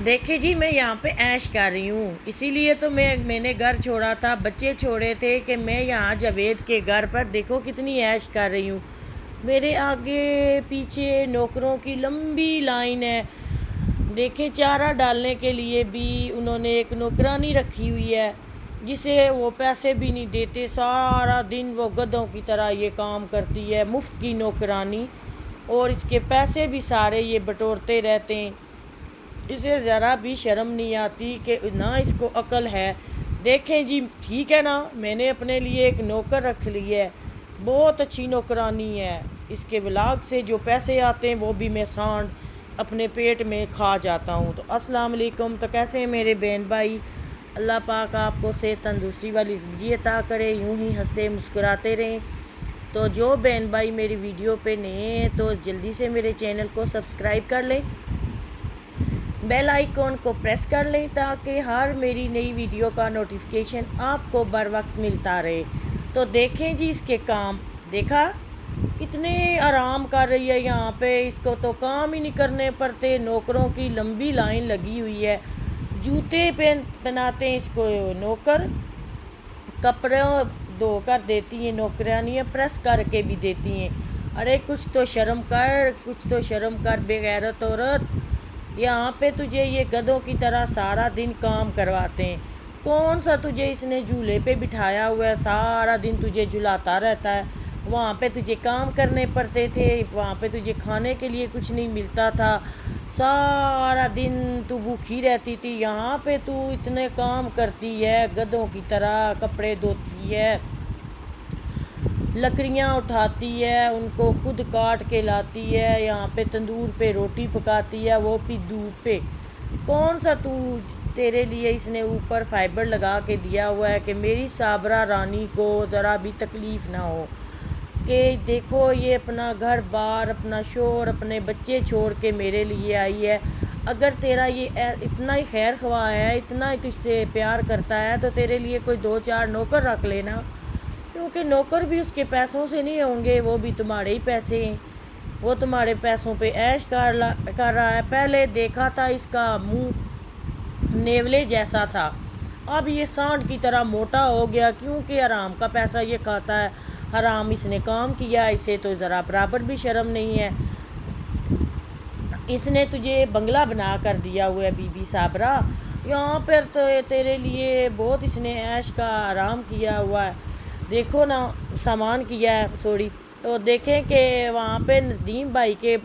دیکھیں جی، میں یہاں پہ عیش کر رہی ہوں، اسی لیے تو میں نے گھر چھوڑا تھا، بچے چھوڑے تھے کہ میں یہاں جاوید کے گھر پر دیکھو کتنی عیش کر رہی ہوں۔ میرے آگے پیچھے نوکروں کی لمبی لائن ہے۔ دیکھیں، چارہ ڈالنے کے لیے بھی انہوں نے ایک نوکرانی رکھی ہوئی ہے جسے وہ پیسے بھی نہیں دیتے، سارا دن وہ گدھوں کی طرح یہ کام کرتی ہے، مفت کی نوکرانی، اور اس کے پیسے بھی سارے یہ بٹورتے رہتے ہیں۔ اسے ذرا بھی شرم نہیں آتی کہ نہ اس کو عقل ہے۔ دیکھیں جی، ٹھیک ہے نا، میں نے اپنے لیے ایک نوکر رکھ لی ہے، بہت اچھی نوکرانی ہے، اس کے ولاگ سے جو پیسے آتے ہیں وہ بھی میں سانڈ اپنے پیٹ میں کھا جاتا ہوں۔ تو السلام علیکم، تو کیسے ہیں میرے بہن بھائی؟ اللہ پاک آپ کو صحت تندرستی والی زندگی عطا کرے، یوں ہی ہنستے مسکراتے رہیں۔ تو جو بہن بھائی میری ویڈیو پہ نئے ہیں تو جلدی سے میرے چینل کو سبسکرائب کر لیں، بیل آئیکن کو پریس کر لیں تاکہ ہر میری نئی ویڈیو کا نوٹیفیکیشن آپ کو بر وقت ملتا رہے۔ تو دیکھیں جی، اس کے کام دیکھا کتنے آرام کر رہی ہے یہاں پہ، اس کو تو کام ہی نہیں کرنے پڑتے، نوکروں کی لمبی لائن لگی ہوئی ہے، جوتے پہناتے ہیں اس کو نوکر، کپڑے دھو کر دیتی ہیں نوکرانیاں، پریس کر کے بھی دیتی ہیں۔ ارے کچھ تو شرم کر، کچھ تو شرم کر بے غیرت عورت، یہاں پہ تجھے یہ گدھوں کی طرح سارا دن کام کرواتے ہیں۔ کون سا تجھے اس نے جھولے پہ بٹھایا ہوا ہے، سارا دن تجھے جھلاتا رہتا ہے؟ وہاں پہ تجھے کام کرنے پڑتے تھے، وہاں پہ تجھے کھانے کے لیے کچھ نہیں ملتا تھا، سارا دن تو بھوکھی رہتی تھی، یہاں پہ تو اتنے کام کرتی ہے گدھوں کی طرح، کپڑے دھوتی ہے، لکڑیاں اٹھاتی ہے، ان کو خود کاٹ کے لاتی ہے، یہاں پہ تندور پہ روٹی پکاتی ہے، وہ بھی دھوپ پہ۔ کون سا تیرے لیے اس نے اوپر فائبر لگا کے دیا ہوا ہے کہ میری صابرہ رانی کو ذرا بھی تکلیف نہ ہو، کہ دیکھو یہ اپنا گھر بار، اپنا شوہر، اپنے بچے چھوڑ کے میرے لیے آئی ہے۔ اگر تیرا یہ اتنا ہی خیر خواہ ہے، اتنا ہی تجھ سے پیار کرتا ہے تو تیرے لیے کوئی 2-4 نوکر رکھ لینا، کیونکہ نوکر بھی اس کے پیسوں سے نہیں ہوں گے، وہ بھی تمہارے ہی پیسے ہیں، وہ تمہارے پیسوں پہ عیش کر رہا ہے۔ پہلے دیکھا تھا اس کا منہ نیولے جیسا تھا، اب یہ سانڈ کی طرح موٹا ہو گیا، کیونکہ حرام کا پیسہ یہ کھاتا ہے، حرام اس نے کام کیا، اسے تو ذرا برابر بھی شرم نہیں ہے۔ اس نے تجھے بنگلہ بنا کر دیا ہوا ہے بی بی صابرہ، یہاں پر تو تیرے لیے بہت اس نے عیش کا آرام کیا ہوا ہے۔ دیکھو نا، سامان کیا ہے سوری، تو دیکھیں کہ وہاں پہ ندیم بھائی کے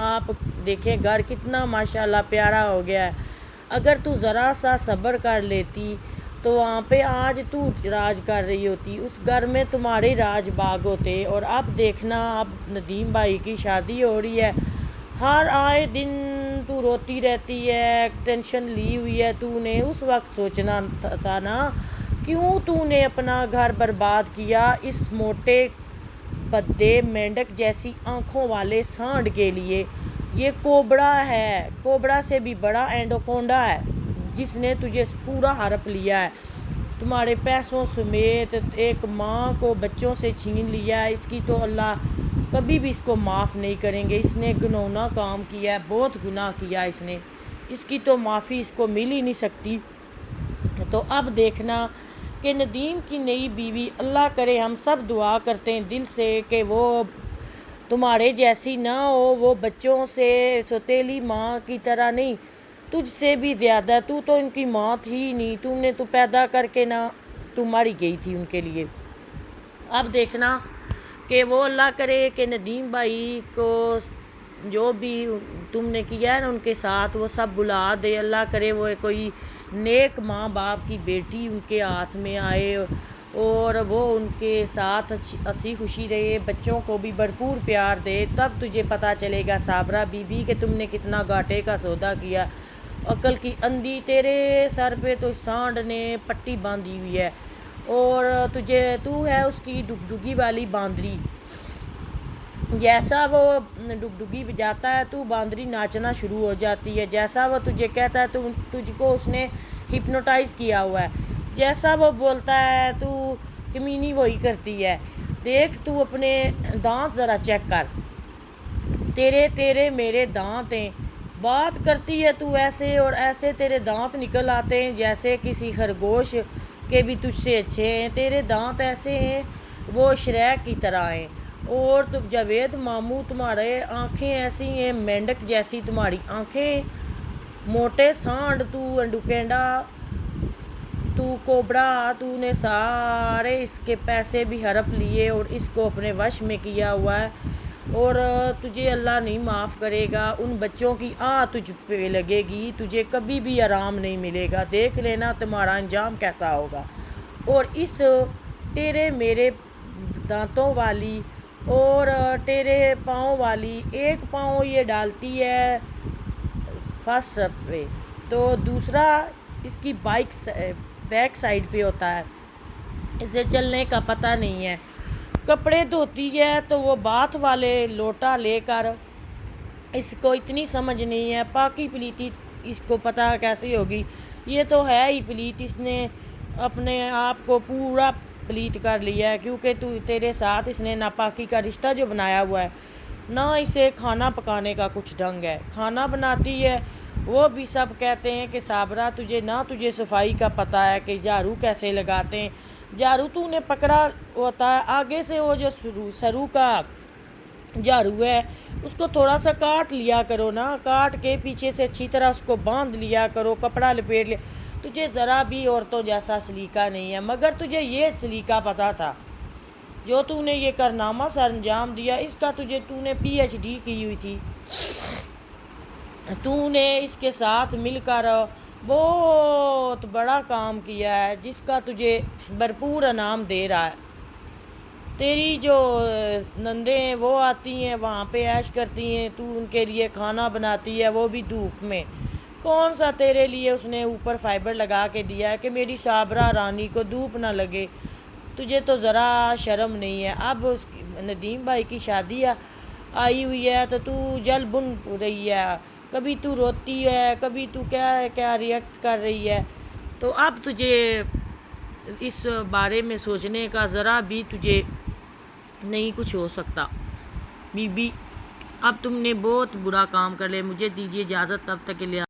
آپ دیکھیں گھر کتنا ماشاءاللہ پیارا ہو گیا ہے۔ اگر تو ذرا سا صبر کر لیتی تو وہاں پہ آج تو راج کر رہی ہوتی، اس گھر میں تمہارے راج باغ ہوتے۔ اور اب دیکھنا، اب ندیم بھائی کی شادی ہو رہی ہے، ہر آئے دن تو روتی رہتی ہے، ٹینشن لی ہوئی ہے، تو نے اس وقت سوچنا تھا نا، کیوں تو نے اپنا گھر برباد کیا اس موٹے بدے مینڈک جیسی آنکھوں والے سانڈ کے لیے؟ یہ کوبڑا ہے، کوبڑا سے بھی بڑا اینڈوکونڈا ہے، جس نے تجھے پورا ہڑپ لیا ہے، تمہارے پیسوں سمیت، ایک ماں کو بچوں سے چھین لیا ہے۔ اس کی تو اللہ کبھی بھی اس کو معاف نہیں کریں گے، اس نے گناہ کام کیا ہے، بہت گناہ کیا اس نے، اس کی تو معافی اس کو مل ہی نہیں سکتی۔ تو اب دیکھنا کہ ندیم کی نئی بیوی، اللہ کرے، ہم سب دعا کرتے ہیں دل سے کہ وہ تمہارے جیسی نہ ہو، وہ بچوں سے سوتیلی ماں کی طرح نہیں، تجھ سے بھی زیادہ، تو ان کی ماں تھی نہیں، تم نے تو پیدا کر کے نہ، تو ماری گئی تھی ان کے لیے۔ اب دیکھنا کہ وہ اللہ کرے کہ ندیم بھائی کو جو بھی تم نے کیا ہے نا ان کے ساتھ، وہ سب بلا دے، اللہ کرے وہ کوئی نیک ماں باپ کی بیٹی ان کے ہاتھ میں آئے اور وہ ان کے ساتھ ہنسی خوشی رہے، بچوں کو بھی بھرپور پیار دے، تب تجھے پتہ چلے گا صابرہ بی بی کہ تم نے کتنا گھاٹے کا سودا کیا۔ عقل کی اندھی، تیرے سر پہ تو سانڈ نے پٹی باندھی ہوئی ہے، اور تو ہے اس کی ڈگڈگی والی باندری، جیسا وہ ڈگڈگی بجاتا ہے تو باندری ناچنا شروع ہو جاتی ہے، جیسا وہ تجھے کہتا ہے تجھ کو اس نے ہپنوٹائز کیا ہوا ہے، جیسا وہ بولتا ہے تو کمینی وہی کرتی ہے۔ دیکھ تو اپنے دانت ذرا چیک کر، تیرے میرے دانت ہیں، بات کرتی ہے تو ایسے، اور ایسے تیرے دانت نکل آتے ہیں جیسے کسی خرگوش کے بھی تجھ سے اچھے ہیں، تیرے دانت ایسے ہیں وہ شریک کی طرح ہیں۔ اور تو جاوید ماموں تمہارے آنکھیں ایسی ہیں مینڈک جیسی تمہاری آنکھیں، موٹے سانڈ تو انڈوکینڈا تو کوبرا، تو نے سارے اس کے پیسے بھی ہڑپ لیے اور اس کو اپنے وش میں کیا ہوا ہے، اور تجھے اللہ نہیں معاف کرے گا۔ ان بچوں کی تجھ پہ لگے گی، تجھے کبھی بھی آرام نہیں ملے گا، دیکھ لینا تمہارا انجام کیسا ہوگا۔ اور اس تیرے میرے دانتوں والی اور تیرے پاؤں والی، ایک پاؤں یہ ڈالتی ہے فرسٹ پہ تو دوسرا اس کی بیک سائڈ پہ ہوتا ہے، اسے چلنے کا پتہ نہیں ہے۔ کپڑے دھوتی ہے تو وہ باتھ والے لوٹا لے کر، اس کو اتنی سمجھ نہیں ہے، پاکی پلیتی اس کو پتہ کیسے ہوگی، یہ تو ہے ہی پلیت، اس نے اپنے آپ کو پورا پلیت کر لیا ہے، کیونکہ تیرے ساتھ اس نے ناپاکی کا رشتہ جو بنایا ہوا ہے۔ نہ اسے کھانا پکانے کا کچھ ڈھنگ ہے، کھانا بناتی ہے وہ بھی سب کہتے ہیں کہ صابرہ تجھے صفائی کا پتہ ہے کہ جھاڑو کیسے لگاتے ہیں، جھاڑو تو نے پکڑا ہوتا ہے آگے سے، وہ جو سرو کا جھاڑو ہے اس کو تھوڑا سا کاٹ لیا کرو نا، کاٹ کے پیچھے سے اچھی طرح اس کو باندھ لیا کرو، کپڑا لپیٹ لیا، تجھے ذرا بھی عورتوں جیسا سلیقہ نہیں ہے، مگر تجھے یہ سلیقہ پتہ تھا جو تو نے یہ کارنامہ سر انجام دیا، اس کا تو نے پی ایچ ڈی کی ہوئی تھی، تو نے اس کے ساتھ مل کر بہت بڑا کام کیا ہے جس کا تجھے بھرپور انعام دے رہا ہے۔ تیری جو نندیں ہیں وہ آتی ہیں وہاں پہ عیش کرتی ہیں، تو ان کے لیے کھانا بناتی ہے وہ بھی دھوپ میں، کون سا تیرے لیے اس نے اوپر فائبر لگا کے دیا ہے کہ میری صابرہ رانی کو دھوپ نہ لگے، تجھے تو ذرا شرم نہیں ہے۔ اب ندیم بھائی کی شادی آئی ہوئی ہے تو جل بن رہی ہے، کبھی تو روتی ہے، کبھی تو کیا ریئیکٹ کر رہی ہے، تو اب تجھے اس بارے میں سوچنے کا ذرا بھی تجھے نہیں کچھ ہو سکتا۔ بی بی اب تم نے بہت برا کام کر لیا، مجھے دیجیے اجازت، تب تک کے لیے